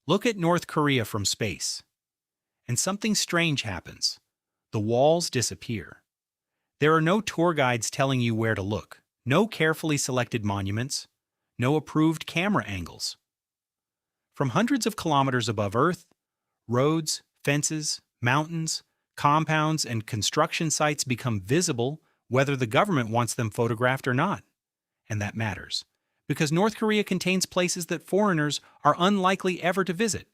Look at North Korea from space. And something strange happens. The walls disappear. There are no tour guides telling you where to look, no carefully selected monuments, no approved camera angles. From hundreds of kilometers above Earth, roads, fences, mountains, compounds, and construction sites become visible whether the government wants them photographed or not. And that matters, because North Korea contains places that foreigners are unlikely ever to visit,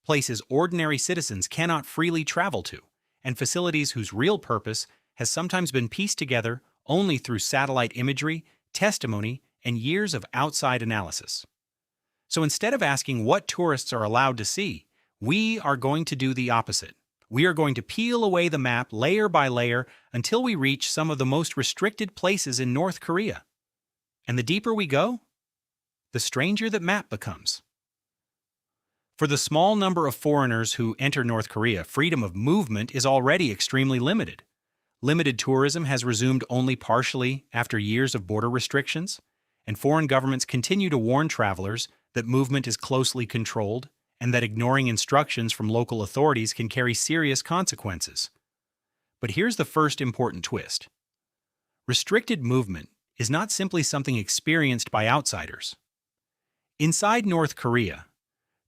places ordinary citizens cannot freely travel to, and facilities whose real purpose has sometimes been pieced together only through satellite imagery, testimony, and years of outside analysis. So instead of asking what tourists are allowed to see, we are going to do the opposite. We are going to peel away the map layer by layer until we reach some of the most restricted places in North Korea. And the deeper we go, the stranger that map becomes. For the small number of foreigners who enter North Korea, freedom of movement is already extremely limited. Limited tourism has resumed only partially after years of border restrictions, and foreign governments continue to warn travelers that movement is closely controlled and that ignoring instructions from local authorities can carry serious consequences. But here's the first important twist. Restricted movement is not simply something experienced by outsiders. Inside North Korea,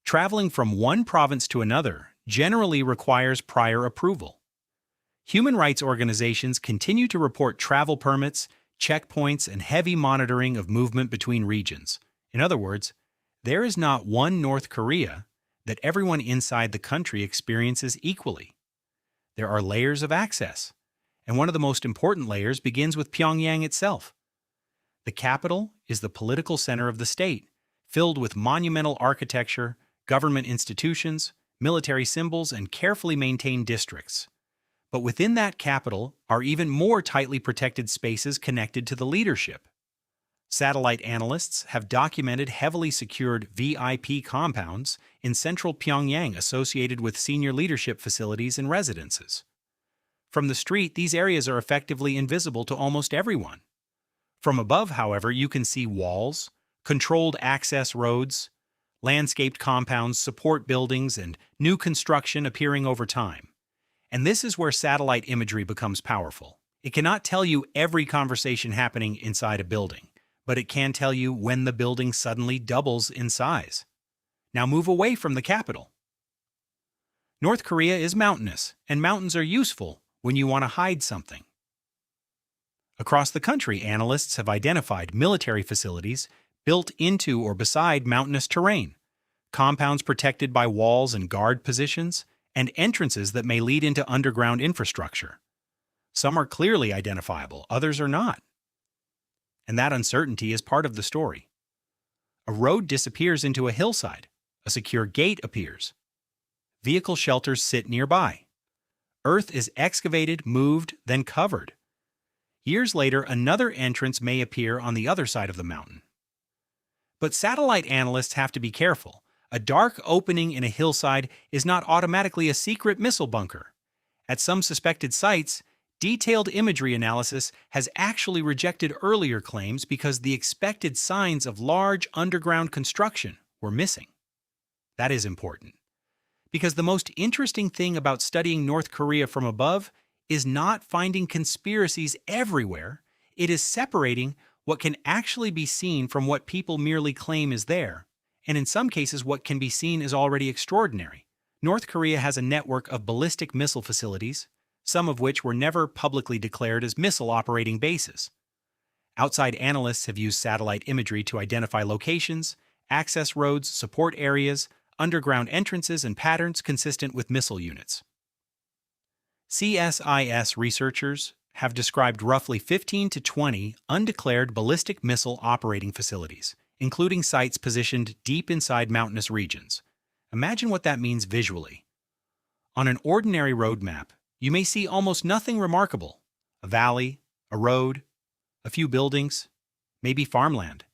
traveling from one province to another generally requires prior approval. Human rights organizations continue to report travel permits, checkpoints, and heavy monitoring of movement between regions. In other words, there is not one North Korea that everyone inside the country experiences equally. There are layers of access, and one of the most important layers begins with Pyongyang itself. The capital is the political center of the state, filled with monumental architecture, government institutions, military symbols, and carefully maintained districts. But within that capital are even more tightly protected spaces connected to the leadership. Satellite analysts have documented heavily secured VIP compounds in central Pyongyang associated with senior leadership facilities and residences. From the street, these areas are effectively invisible to almost everyone. From above, however, you can see walls, controlled access roads, landscaped compounds, support buildings, and new construction appearing over time. And this is where satellite imagery becomes powerful. It cannot tell you every conversation happening inside a building, but it can tell you when the building suddenly doubles in size. Now move away from the capital. North Korea is mountainous, and mountains are useful when you want to hide something. Across the country, analysts have identified military facilities built into or beside mountainous terrain, compounds protected by walls and guard positions, and entrances that may lead into underground infrastructure. Some are clearly identifiable, others are not. And that uncertainty is part of the story. A road disappears into a hillside. A secure gate appears. Vehicle shelters sit nearby. Earth is excavated, moved, then covered. Years later, another entrance may appear on the other side of the mountain. But satellite analysts have to be careful. A dark opening in a hillside is not automatically a secret missile bunker. At some suspected sites, detailed imagery analysis has actually rejected earlier claims because the expected signs of large underground construction were missing. That is important, because the most interesting thing about studying North Korea from above is not finding conspiracies everywhere. It is separating what can actually be seen from what people merely claim is there, and in some cases what can be seen is already extraordinary. North Korea has a network of ballistic missile facilities, some of which were never publicly declared as missile operating bases. Outside analysts have used satellite imagery to identify locations, access roads, support areas, underground entrances, and patterns consistent with missile units. CSIS researchers have described roughly 15 to 20 undeclared ballistic missile operating facilities, including sites positioned deep inside mountainous regions. Imagine what that means visually. On an ordinary road map, you may see almost nothing remarkable: a valley, a road, a few buildings, maybe farmland.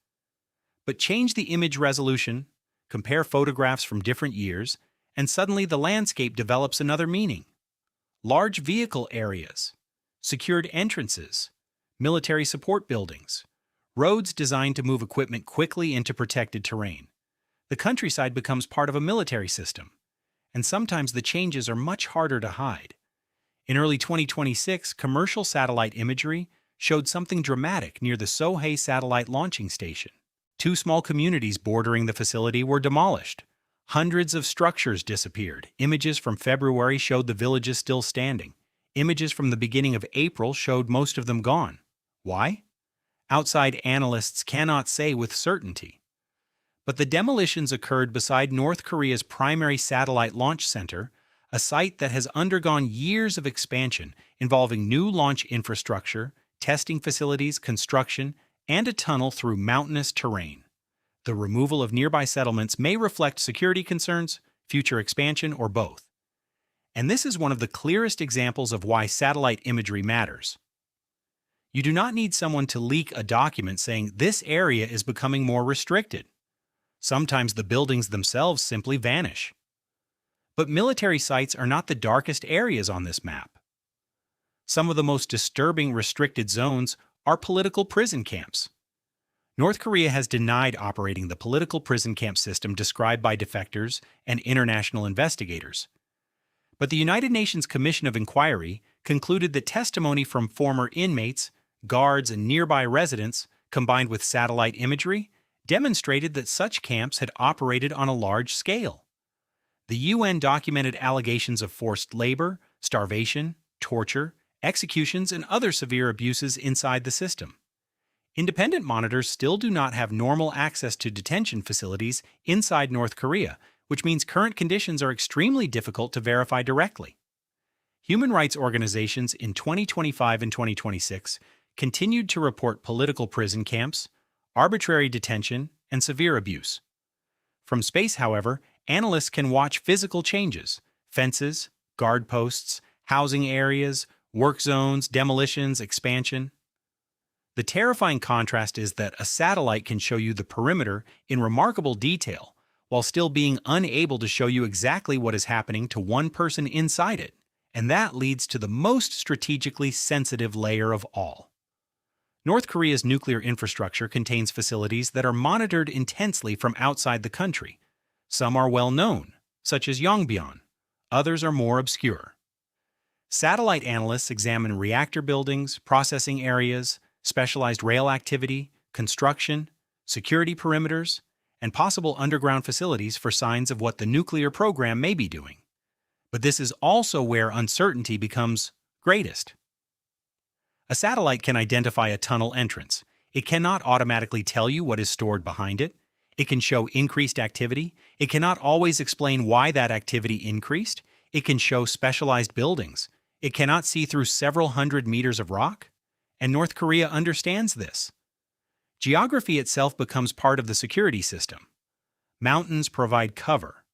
But change the image resolution, compare photographs from different years, and suddenly the landscape develops another meaning. Large vehicle areas, secured entrances, military support buildings, roads designed to move equipment quickly into protected terrain. the countryside becomes part of a military system, and sometimes the changes are much harder to hide. In early 2026, commercial satellite imagery showed something dramatic near the Sohae satellite launching station. Two small communities bordering the facility were demolished. Hundreds of structures disappeared. Images from February showed the villages still standing. Images from the beginning of April showed most of them gone. Why? Outside analysts cannot say with certainty. But the demolitions occurred beside North Korea's primary satellite launch center, a site that has undergone years of expansion involving new launch infrastructure, testing facilities, construction, and a tunnel through mountainous terrain. The removal of nearby settlements may reflect security concerns, future expansion, or both. And this is one of the clearest examples of why satellite imagery matters. You do not need someone to leak a document saying this area is becoming more restricted. Sometimes the buildings themselves simply vanish. But military sites are not the darkest areas on this map. Some of the most disturbing restricted zones are political prison camps. North Korea has denied operating the political prison camp system described by defectors and international investigators. But the United Nations Commission of Inquiry concluded that testimony from former inmates, guards, and nearby residents, combined with satellite imagery, demonstrated that such camps had operated on a large scale. The UN documented allegations of forced labor, starvation, torture, executions, and other severe abuses inside the system. Independent monitors still do not have normal access to detention facilities inside North Korea, which means current conditions are extremely difficult to verify directly. Human rights organizations in 2025 and 2026 continued to report political prison camps, arbitrary detention, and severe abuse. From space, however, analysts can watch physical changes: fences, guard posts, housing areas, work zones, demolitions, expansion. The terrifying contrast is that a satellite can show you the perimeter in remarkable detail, while still being unable to show you exactly what is happening to one person inside it, and that leads to the most strategically sensitive layer of all. North Korea's nuclear infrastructure contains facilities that are monitored intensely from outside the country. Some are well known, such as Yongbyon. Others are more obscure. Satellite analysts examine reactor buildings, processing areas, specialized rail activity, construction, security perimeters, and possible underground facilities for signs of what the nuclear program may be doing. But this is also where uncertainty becomes greatest. A satellite can identify a tunnel entrance. It cannot automatically tell you what is stored behind it. It can show increased activity. It cannot always explain why that activity increased. It can show specialized buildings. It cannot see through several hundred meters of rock. And North Korea understands this. Geography itself becomes part of the security system. Mountains provide cover.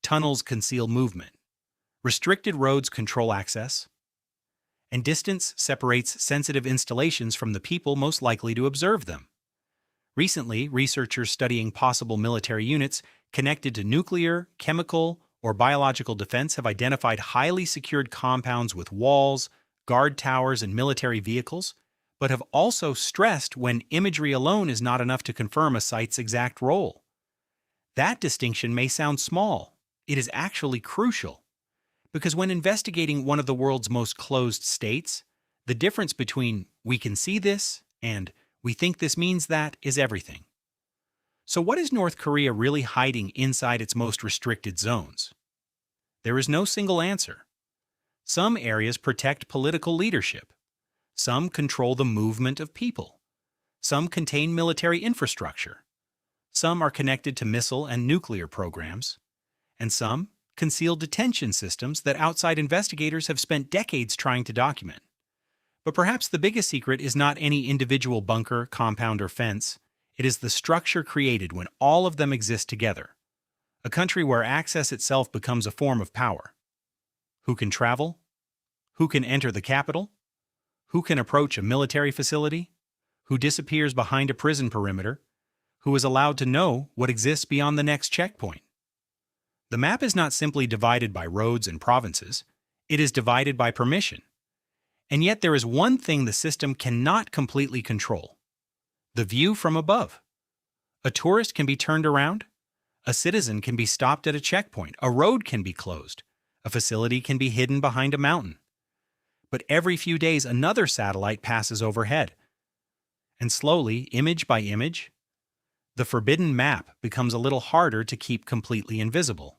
Tunnels conceal movement. Restricted roads control access. And distance separates sensitive installations from the people most likely to observe them. Recently, researchers studying possible military units connected to nuclear, chemical, or biological defense have identified highly secured compounds with walls, guard towers, and military vehicles, but have also stressed when imagery alone is not enough to confirm a site's exact role. That distinction may sound small. It is actually crucial. Because when investigating one of the world's most closed states, the difference between "we can see this" and "we think this means that" is everything. So what is North Korea really hiding inside its most restricted zones? There is no single answer. Some areas protect political leadership. Some control the movement of people. Some contain military infrastructure. Some are connected to missile and nuclear programs. And some conceal detention systems that outside investigators have spent decades trying to document. But perhaps the biggest secret is not any individual bunker, compound, or fence. It is the structure created when all of them exist together. A country where access itself becomes a form of power. Who can travel? Who can enter the capital? Who can approach a military facility? Who disappears behind a prison perimeter? Who is allowed to know what exists beyond the next checkpoint? The map is not simply divided by roads and provinces. It is divided by permission. And yet there is one thing the system cannot completely control: the view from above. A tourist can be turned around. A citizen can be stopped at a checkpoint, a road can be closed, a facility can be hidden behind a mountain. But every few days, another satellite passes overhead. And slowly, image by image, the forbidden map becomes a little harder to keep completely invisible.